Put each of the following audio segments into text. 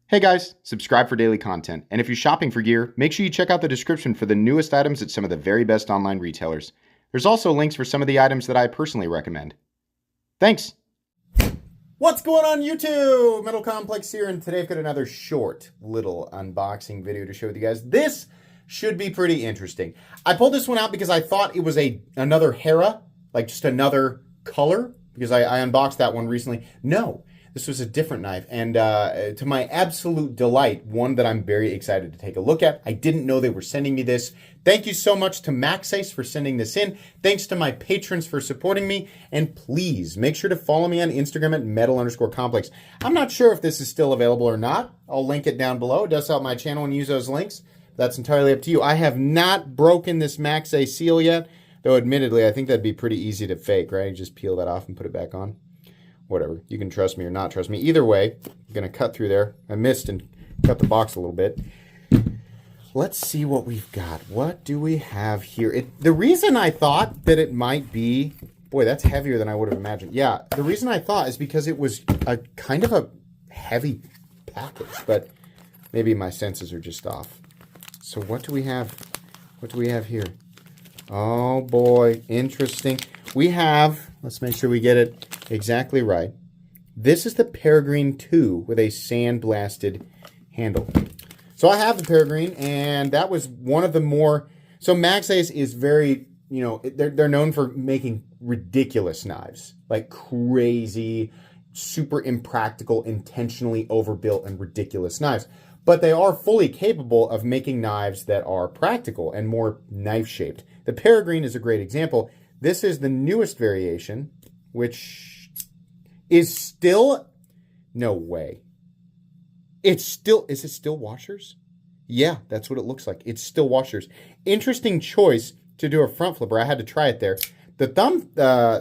Hey guys, subscribe for daily content. And if you're shopping for gear, make sure you check out the description for the newest items at some of the very best online retailers. There's also links for some of the items that I personally recommend. Thanks! What's going on YouTube? Metal Complex here, and today I've got another short little unboxing video to share with you guys. This should be pretty interesting. I pulled this one out because I thought it was another Hera, like just another color, because I unboxed that one recently. No. This was a different knife, and to my absolute delight, one that I'm very excited to take a look at. I didn't know they were sending me this. Thank you so much to Maxace for sending this in. Thanks to my patrons for supporting me, and please make sure to follow me on Instagram at metal_complex. I'm not sure if this is still available or not. I'll link it down below. It does help my channel and use those links. That's entirely up to you. I have not broken this Maxace seal yet, though admittedly, I think that'd be pretty easy to fake, right? You just peel that off and put it back on. Whatever. You can trust me or not trust me. Either way, I'm going to cut through there. I missed and cut the box a little bit. Let's see what we've got. What do we have here? The reason I thought that it might be... Boy, that's heavier than I would have imagined. Yeah, the reason I thought is because it was a kind of a heavy package, but maybe my senses are just off. So what do we have? What do we have here? Oh boy, interesting. We have, let's make sure we get it exactly right. This is the Peregrine 2 with a sandblasted handle. So I have the Peregrine, and that was one of the more... So Maxace is very, you know, they're known for making ridiculous knives. Like crazy, super impractical, intentionally overbuilt, and ridiculous knives. But they are fully capable of making knives that are practical and more knife-shaped. The Peregrine is a great example. This is the newest variation, which is still... No way. It's still... Is it still washers? Yeah, that's what it looks like. It's still washers. Interesting choice to do a front flipper. I had to try it there. The thumb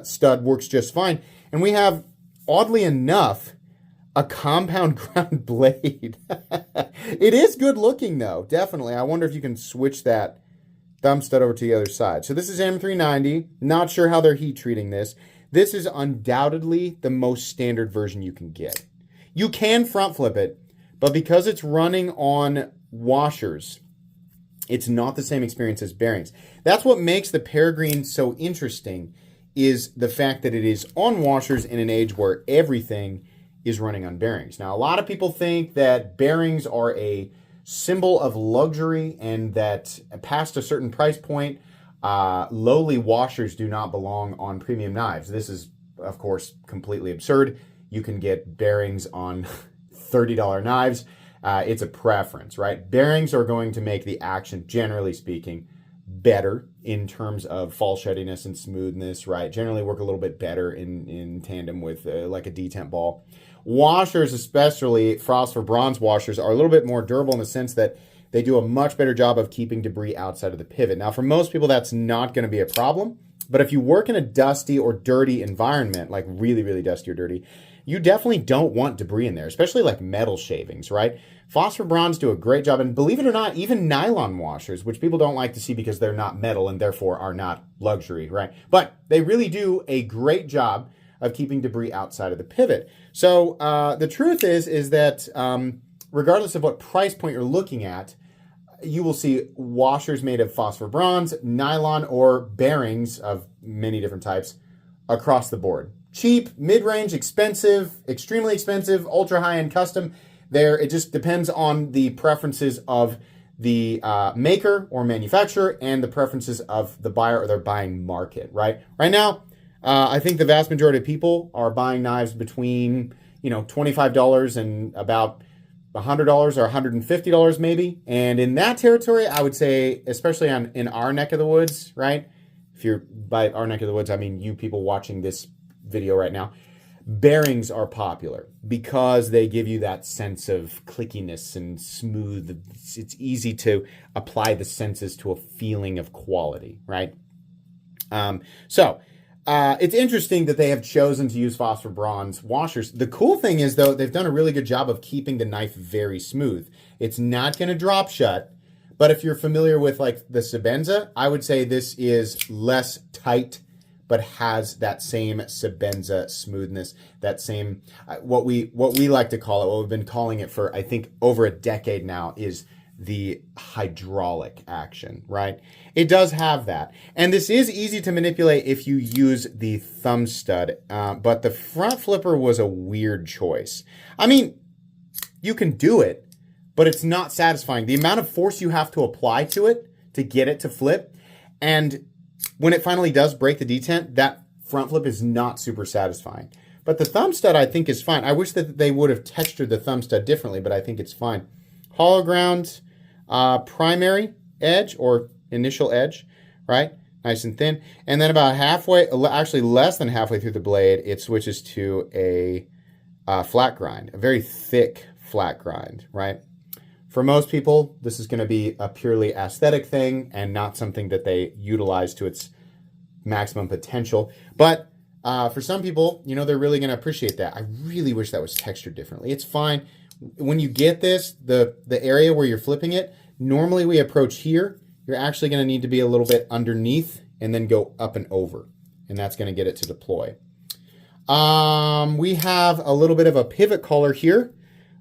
stud works just fine. And we have, oddly enough, a compound ground blade. It is good looking, though. Definitely. I wonder if you can switch that thumb stud over to the other side. So this is M390. Not sure how they're heat treating this. This is undoubtedly the most standard version you can get. You can front flip it, but because it's running on washers, it's not the same experience as bearings. That's what makes the Peregrine so interesting, is the fact that it is on washers in an age where everything is running on bearings. Now, a lot of people think that bearings are a symbol of luxury and that past a certain price point, lowly washers do not belong on premium knives. This is, of course, completely absurd. You can get bearings on $30 knives. It's a preference, right? Bearings are going to make the action, generally speaking, better in terms of fall sheddiness and smoothness, right? Generally work a little bit better in tandem with like a detent ball. Washers, especially phosphor bronze washers, are a little bit more durable in the sense that they do a much better job of keeping debris outside of the pivot. Now, for most people, that's not going to be a problem. But if you work in a dusty or dirty environment, like really, really dusty or dirty, you definitely don't want debris in there, especially like metal shavings, right? Phosphor bronze do a great job. And believe it or not, even nylon washers, which people don't like to see because they're not metal and therefore are not luxury, right? But they really do a great job of keeping debris outside of the pivot. So the truth is that regardless of what price point you're looking at, you will see washers made of phosphor bronze, nylon, or bearings of many different types across the board. Cheap, mid-range, expensive, extremely expensive, ultra high-end custom. It just depends on the preferences of the maker or manufacturer and the preferences of the buyer or their buying market, right? Right now, I think the vast majority of people are buying knives between, $25 and about $100 or $150 maybe. And in that territory, I would say, especially in our neck of the woods, right? If you're by our neck of the woods, I mean you people watching this video right now, bearings are popular because they give you that sense of clickiness and smooth. It's easy to apply the senses to a feeling of quality, right? It's interesting that they have chosen to use phosphor bronze washers. The cool thing is, though, they've done a really good job of keeping the knife very smooth. It's not going to drop shut, but if you're familiar with like the Sebenza, I would say this is less tight but has that same Sebenza smoothness, that same, what we like to call it, what we've been calling it for, I think, over a decade now, is the hydraulic action, right? It does have that. And this is easy to manipulate if you use the thumb stud, but the front flipper was a weird choice. I mean, you can do it, but it's not satisfying. The amount of force you have to apply to it to get it to flip, and when it finally does break the detent, that front flip is not super satisfying. But the thumb stud, I think, is fine. I wish that they would have textured the thumb stud differently, but I think it's fine. Hollow ground, primary edge or initial edge, right? Nice and thin. And then about halfway, actually less than halfway through the blade, it switches to a flat grind, a very thick flat grind, right? For most people, this is going to be a purely aesthetic thing and not something that they utilize to its maximum potential. But for some people, you know, they're really going to appreciate that. I really wish that was textured differently. It's fine. When you get this, the area where you're flipping it, normally we approach here. You're actually going to need to be a little bit underneath and then go up and over. And that's going to get it to deploy. We have a little bit of a pivot collar here.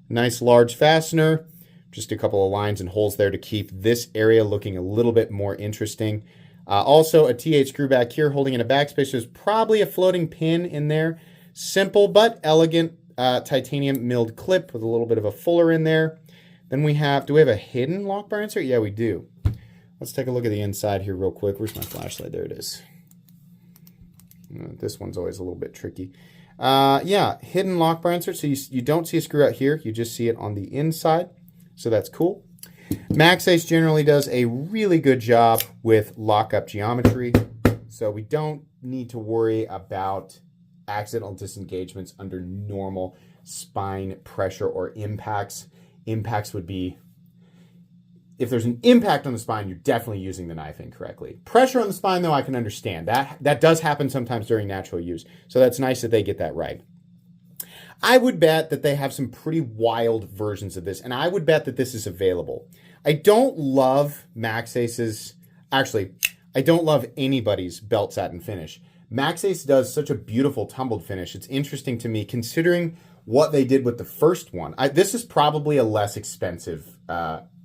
Nice large fastener. Just a couple of lines and holes there to keep this area looking a little bit more interesting. Also a T8 screw back here holding in a backspace. There's probably a floating pin in there. Simple but elegant titanium milled clip with a little bit of a fuller in there. Then we have, do we have a hidden lock bar insert? Yeah, we do. Let's take a look at the inside here real quick. Where's my flashlight? There it is. This one's always a little bit tricky. Yeah, hidden lock bar insert. So you don't see a screw out here. You just see it on the inside. So that's cool. Maxace generally does a really good job with lockup geometry. So we don't need to worry about accidental disengagements under normal spine pressure or impacts. Impacts would be, if there's an impact on the spine, you're definitely using the knife incorrectly. Pressure on the spine, though, I can understand. That does happen sometimes during natural use. So that's nice that they get that right. I would bet that they have some pretty wild versions of this, and I would bet that this is available. I don't love Maxace's, actually, I don't love anybody's belt satin finish. Maxace does such a beautiful tumbled finish. It's interesting to me considering what they did with the first one. This is probably a less expensive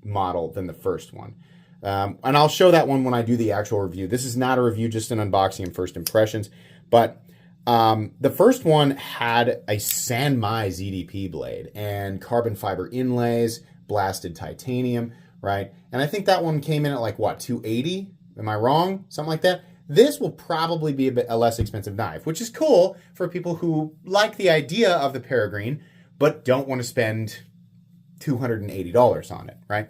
model than the first one. And I'll show that one when I do the actual review. This is not a review, just an unboxing and first impressions. But the first one had a Sanmai ZDP blade and carbon fiber inlays, blasted titanium, right? And I think that one came in at like, what, 280? Am I wrong? Something like that. This will probably be a less expensive knife, which is cool for people who like the idea of the Peregrine, but don't want to spend $280 on it, right?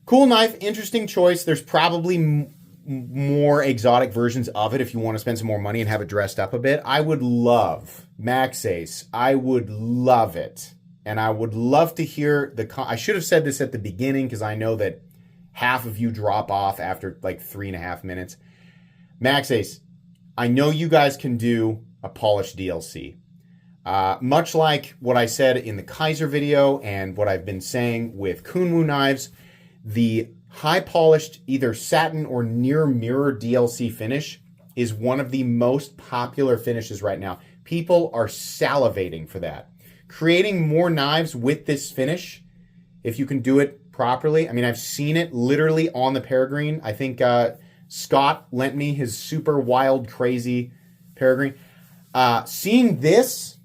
Cool knife, interesting choice. There's probably more exotic versions of it if you want to spend some more money and have it dressed up a bit. I would love Maxace. I would love it. And I would love to hear I should have said this at the beginning because I know that half of you drop off after like 3.5 minutes. Maxace, I know you guys can do a polished DLC. Much like what I said in the Kaiser video and what I've been saying with Kunwu knives, the high polished either satin or near mirror DLC finish is one of the most popular finishes right now. People are salivating for that. Creating more knives with this finish, if you can do it properly. I mean, I've seen it literally on the Peregrine. I think Scott lent me his super wild, crazy Peregrine. Seeing this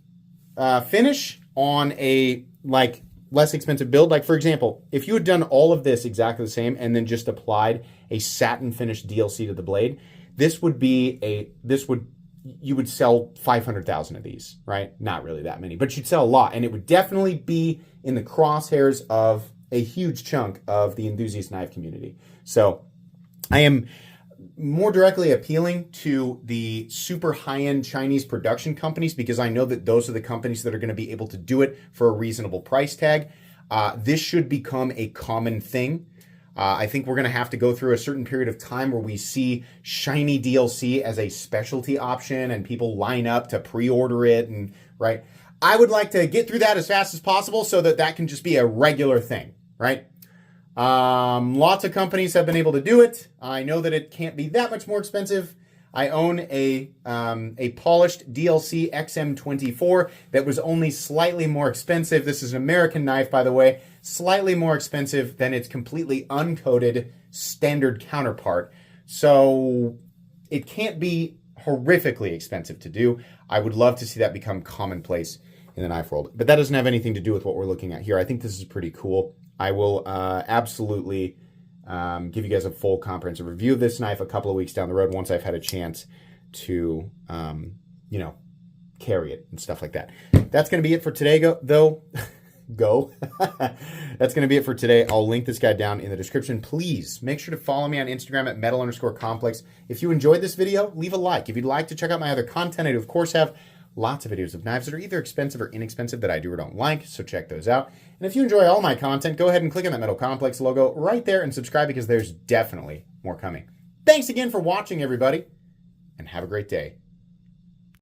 finish on a less expensive build, like for example, if you had done all of this exactly the same and then just applied a satin finished DLC to the blade, you would sell 500,000 of these, right? Not really that many, but you'd sell a lot, and it would definitely be in the crosshairs of a huge chunk of the enthusiast knife community. So I am more directly appealing to the super high-end Chinese production companies because I know that those are the companies that are going to be able to do it for a reasonable price tag. This should become a common thing. I think we're going to have to go through a certain period of time where we see shiny DLC as a specialty option and people line up to pre-order it, and right. I would like to get through that as fast as possible so that that can just be a regular thing, right? Lots of companies have been able to do it. I know that it can't be that much more expensive. I own a polished DLC XM24 that was only slightly more expensive. This is an American knife, by the way, slightly more expensive than its completely uncoated standard counterpart. So it can't be horrifically expensive to do. I would love to see that become commonplace in the knife world. But that doesn't have anything to do with what we're looking at here. I think this is pretty cool. I will absolutely give you guys a full comprehensive review of this knife a couple of weeks down the road once I've had a chance to, you know, carry it and stuff like that. That's going to be it for today, though. That's going to be it for today. I'll link this guy down in the description. Please make sure to follow me on Instagram at metal_complex. If you enjoyed this video, leave a like. If you'd like to check out my other content, I do, of course, have lots of videos of knives that are either expensive or inexpensive that I do or don't like, so check those out. And if you enjoy all my content, go ahead and click on that Metal Complex logo right there and subscribe because there's definitely more coming. Thanks again for watching, everybody, and have a great day.